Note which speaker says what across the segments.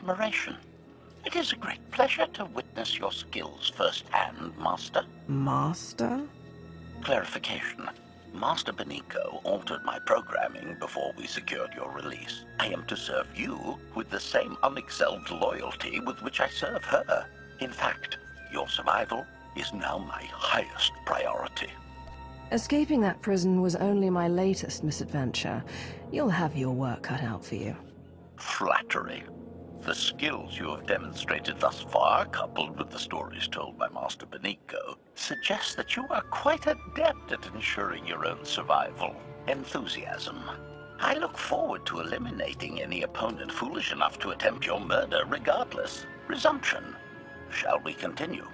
Speaker 1: admiration. It is a great pleasure to witness your skills firsthand, Master.
Speaker 2: Master?
Speaker 1: Clarification. Master Benico altered my programming before we secured your release. I am to serve you with the same unexcelled loyalty with which I serve her. In fact, your survival is now my highest priority.
Speaker 2: Escaping that prison was only my latest misadventure. You'll have your work cut out for you.
Speaker 1: Flattery. The skills you have demonstrated thus far, coupled with the stories told by Master Benico, suggest that you are quite adept at ensuring your own survival. Enthusiasm. I look forward to eliminating any opponent foolish enough to attempt your murder regardless. Resumption. Shall we continue?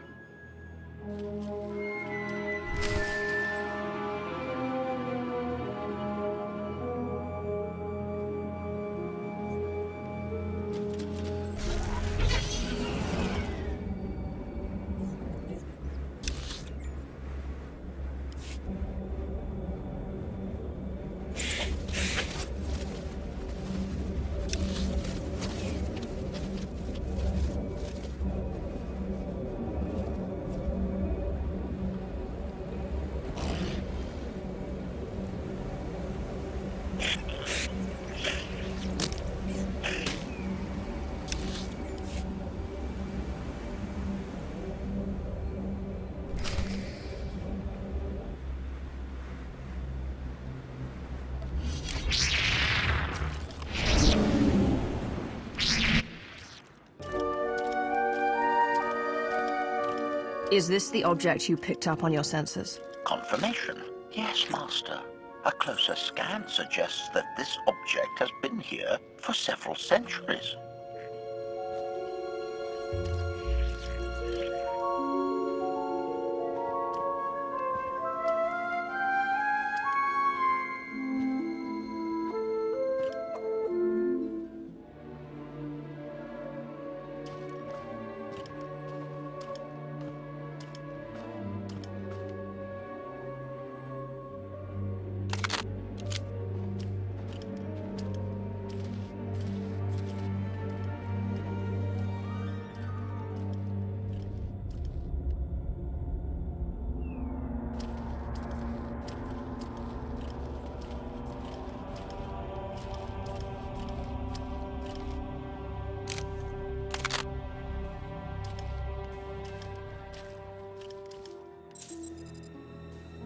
Speaker 2: Is this the object you picked up on your sensors?
Speaker 1: Confirmation. Yes, Master. A closer scan suggests that this object has been here for several centuries.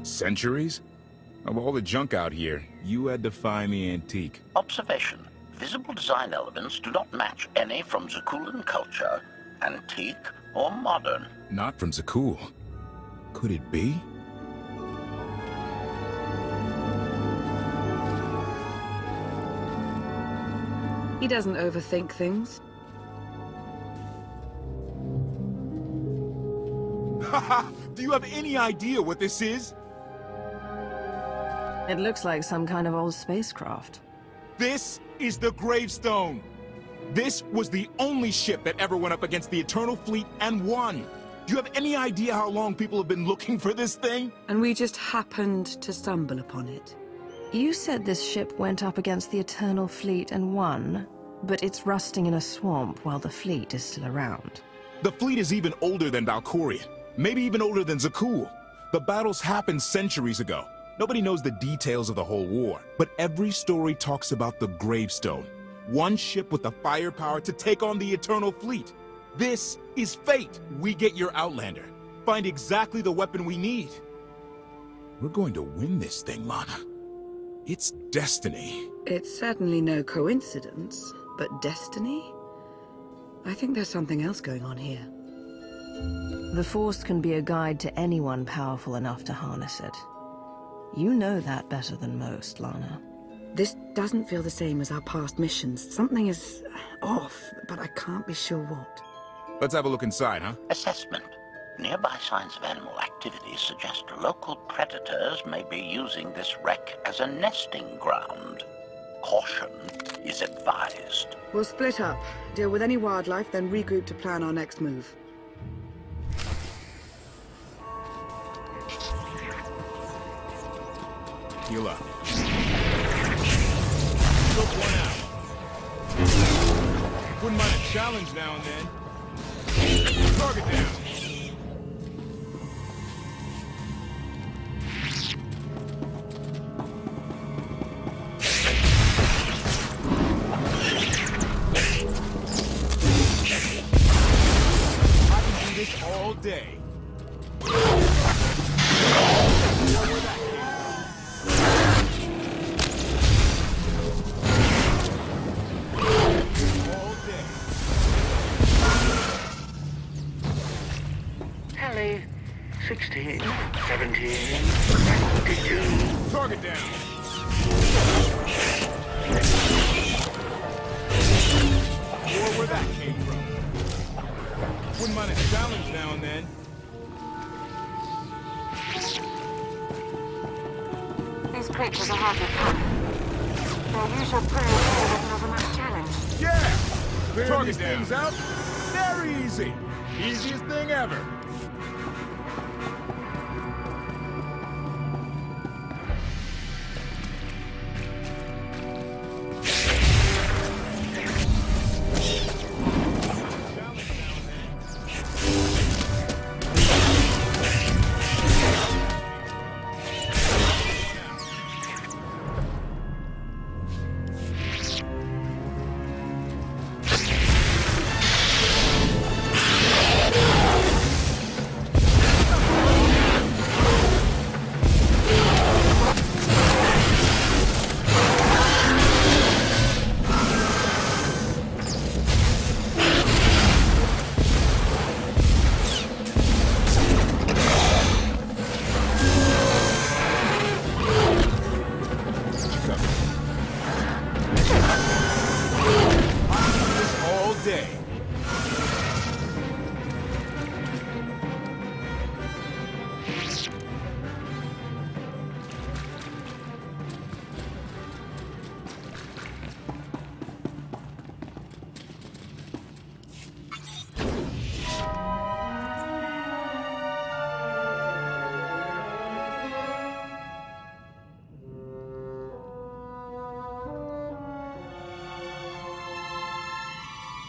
Speaker 3: Centuries? Of all the junk out here, you had to find the antique.
Speaker 1: Observation. Visible design elements do not match any from Zakulan culture, antique or modern.
Speaker 3: Not from Zakul. Could it be?
Speaker 4: He doesn't overthink things.
Speaker 3: Haha! Do you have any idea what this is?
Speaker 2: It looks like some kind of old spacecraft.
Speaker 3: This is the gravestone. This was the only ship that ever went up against the Eternal Fleet and won. Do you have any idea how long people have been looking for this thing?
Speaker 4: And we just happened to stumble upon it.
Speaker 2: You said this ship went up against the Eternal Fleet and won, but it's rusting in a swamp while the fleet is still around.
Speaker 3: The fleet is even older than Valkorion. Maybe even older than Zakul. The battles happened centuries ago. Nobody knows the details of the whole war, but every story talks about the gravestone. One ship with the firepower to take on the Eternal Fleet. This is fate. We get your Outlander. Find exactly the weapon we need. We're going to win this thing, Mana. It's destiny.
Speaker 4: It's certainly no coincidence, but destiny? I think there's something else going on here.
Speaker 2: The Force can be a guide to anyone powerful enough to harness it. You know that better than most, Lana.
Speaker 4: This doesn't feel the same as our past missions. Something is off, but I can't be sure what.
Speaker 3: Let's have a look inside, huh?
Speaker 1: Assessment. Nearby signs of animal activity suggest local predators may be using this wreck as a nesting ground. Caution is advised.
Speaker 4: We'll split up, deal with any wildlife, then regroup to plan our next move.
Speaker 3: Heal up. Took one out. Wouldn't mind a challenge now and then. Target down. All day.
Speaker 5: Tally 16, 17, 22.
Speaker 3: Target down. Or where that came from. Wouldn't mind a challenge now and then.
Speaker 6: These creatures are hardly common. Their usual prey doesn't offer much challenge.
Speaker 3: Yeah! Clear these things out? Very easy. Easiest thing ever.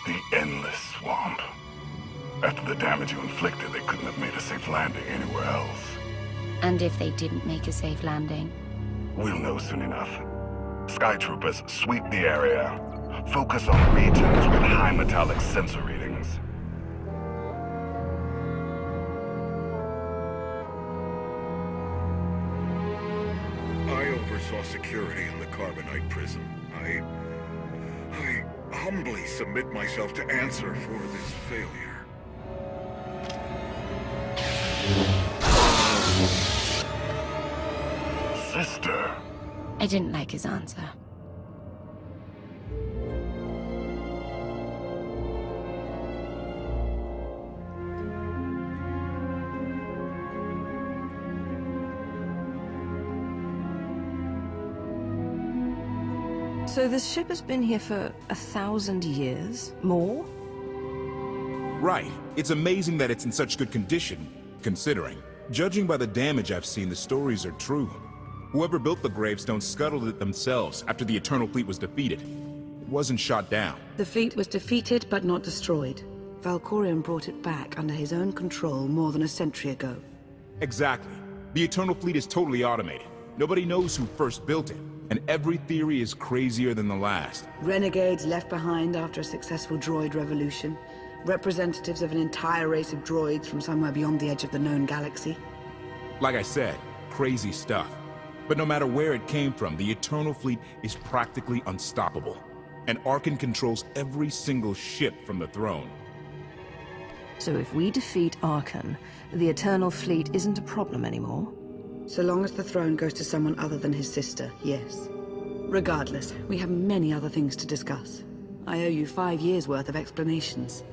Speaker 7: The endless swamp. After the damage you inflicted, they couldn't have made a safe landing anywhere else.
Speaker 8: And if they didn't make a safe landing?
Speaker 7: We'll know soon enough. Sky Troopers, sweep the area. Focus on regions with high metallic sensor readings.
Speaker 9: I oversaw security in the Carbonite prison. I humbly submit myself to answer for this failure.
Speaker 7: Sister.
Speaker 8: I didn't like his answer.
Speaker 2: So this ship has been here for 1,000 years? More?
Speaker 3: Right. It's amazing that it's in such good condition, considering. Judging by the damage I've seen, the stories are true. Whoever built the gravestone scuttled it themselves after the Eternal Fleet was defeated. It wasn't shot down.
Speaker 4: The fleet was defeated but not destroyed. Valkorion brought it back under his own control more than a century ago.
Speaker 3: Exactly. The Eternal Fleet is totally automated. Nobody knows who first built it, and every theory is crazier than the last.
Speaker 4: Renegades left behind after a successful droid revolution. Representatives of an entire race of droids from somewhere beyond the edge of the known galaxy.
Speaker 3: Like I said, crazy stuff. But no matter where it came from, the Eternal Fleet is practically unstoppable. And Arkan controls every single ship from the throne.
Speaker 2: So if we defeat Arkan, the Eternal Fleet isn't a problem anymore?
Speaker 4: So long as the throne goes to someone other than his sister, yes. Regardless, we have many other things to discuss. I owe you 5 years' worth of explanations.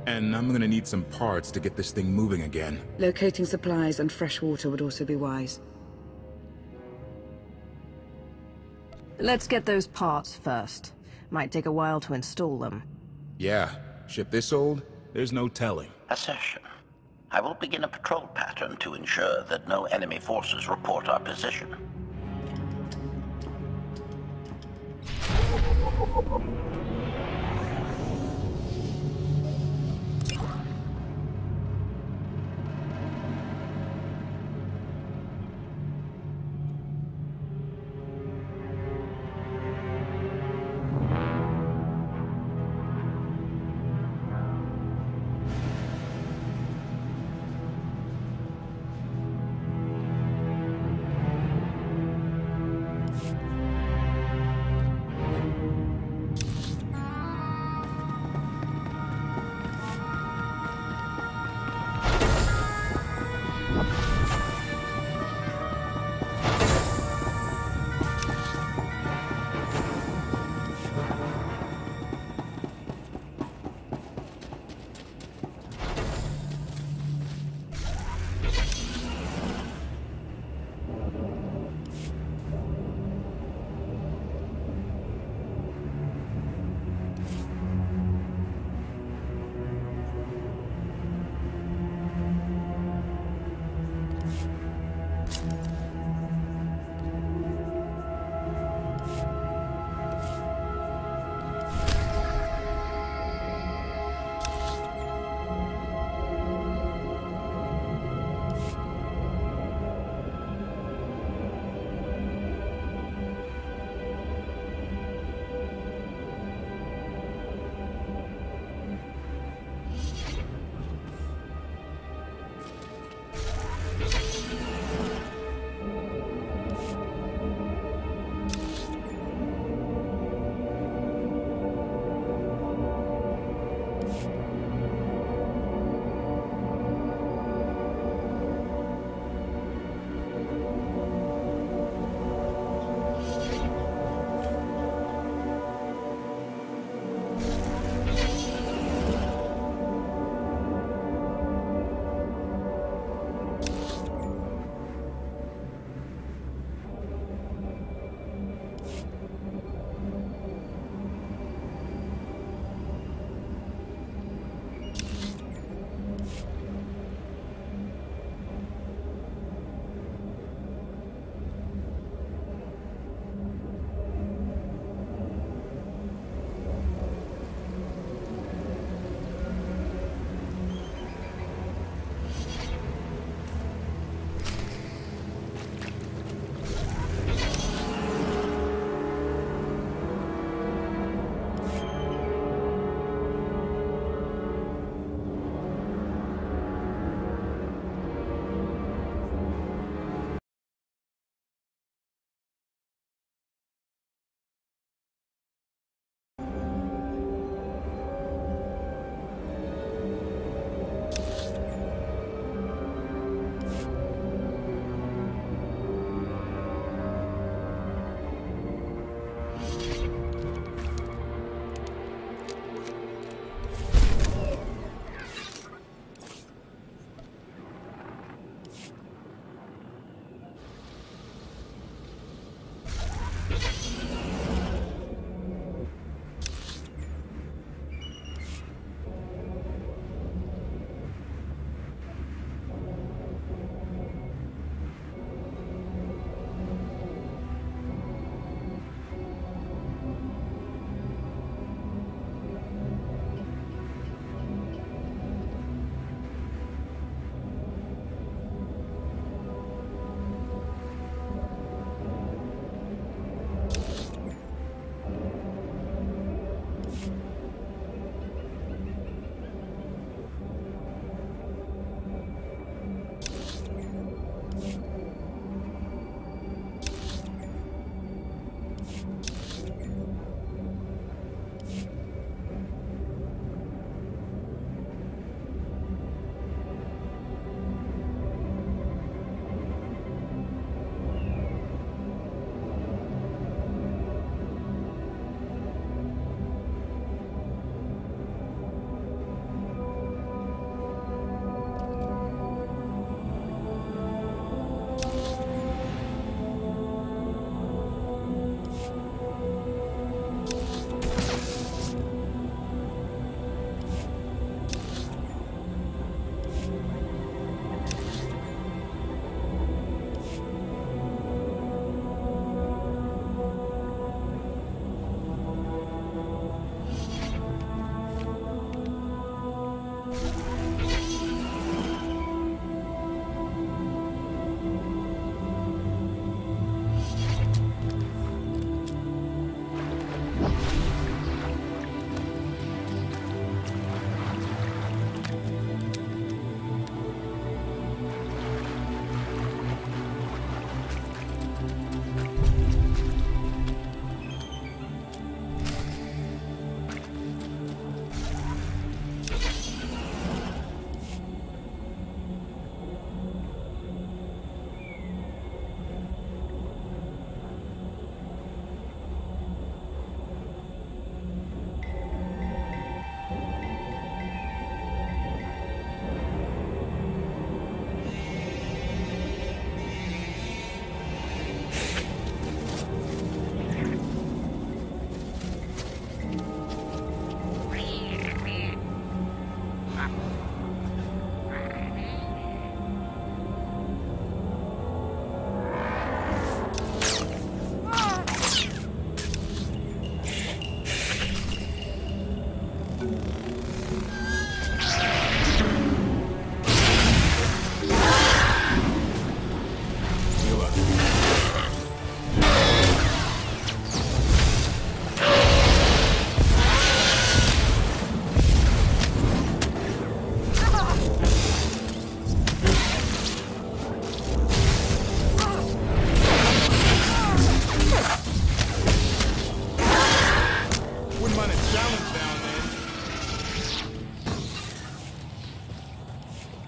Speaker 3: And I'm gonna need some parts to get this thing moving again.
Speaker 4: Locating supplies and fresh water would also be wise.
Speaker 2: Let's get those parts first. Might take a while to install them.
Speaker 3: Yeah, ship this old? There's no telling.
Speaker 1: Accession. I will begin a patrol pattern to ensure that no enemy forces report our position.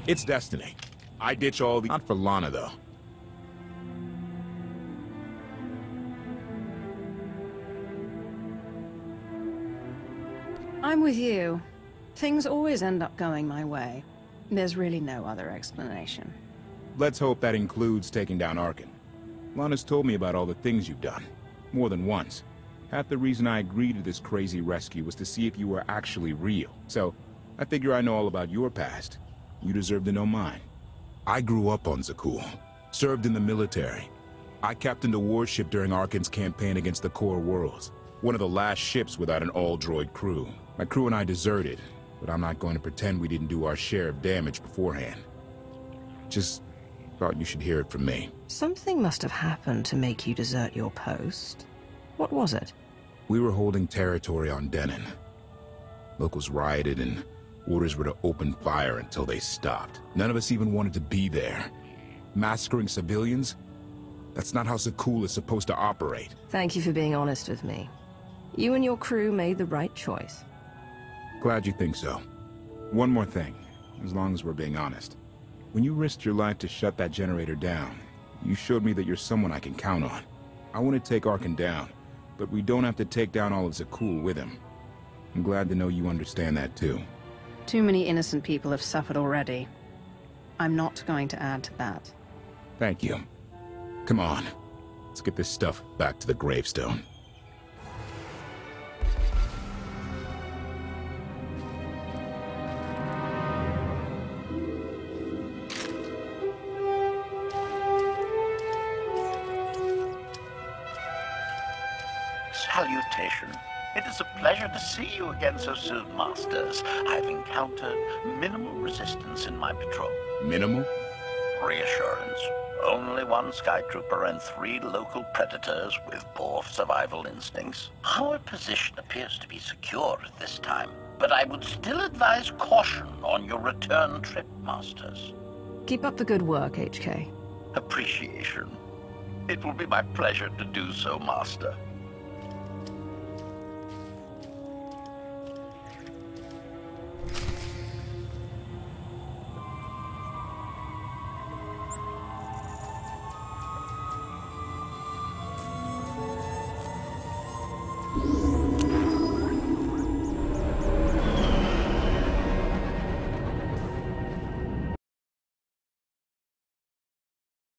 Speaker 3: It's destiny. I ditch all the... Not for Lana, though.
Speaker 2: I'm with you. Things always end up going my way. There's really no other explanation.
Speaker 3: Let's hope that includes taking down Arkan. Lana's told me about all the things you've done. More than once. Half the reason I agreed to this crazy rescue was to see if you were actually real. So, I figure I know all about your past. You deserve to know mine. I grew up on Zakul. Served in the military. I captained a warship during Arkan's campaign against the Core Worlds. One of the last ships without an all-droid crew. My crew and I deserted, but I'm not going to pretend we didn't do our share of damage beforehand. Just thought you should hear it from me.
Speaker 2: Something must have happened to make you desert your post. What was it?
Speaker 3: We were holding territory on Denon. Locals rioted and orders were to open fire until they stopped. None of us even wanted to be there. Massacring civilians? That's not how Zakul is supposed to operate.
Speaker 2: Thank you for being honest with me. You and your crew made the right choice.
Speaker 3: Glad you think so. One more thing, as long as we're being honest. When you risked your life to shut that generator down, you showed me that you're someone I can count on. I want to take Arkan down, but we don't have to take down all of Zakul with him. I'm glad to know you understand that too.
Speaker 2: Too many innocent people have suffered already. I'm not going to add to that.
Speaker 3: Thank you. Come on. Let's get this stuff back to the gravestone.
Speaker 1: Salutation. It is a pleasure to see you again so soon, Masters. I've encountered minimal resistance in my patrol.
Speaker 3: Minimal?
Speaker 1: Reassurance. Only one Sky Trooper and 3 local predators with poor survival instincts. Our position appears to be secure at this time, but I would still advise caution on your return trip, Masters.
Speaker 2: Keep up the good work, HK.
Speaker 1: Appreciation. It will be my pleasure to do so, Master.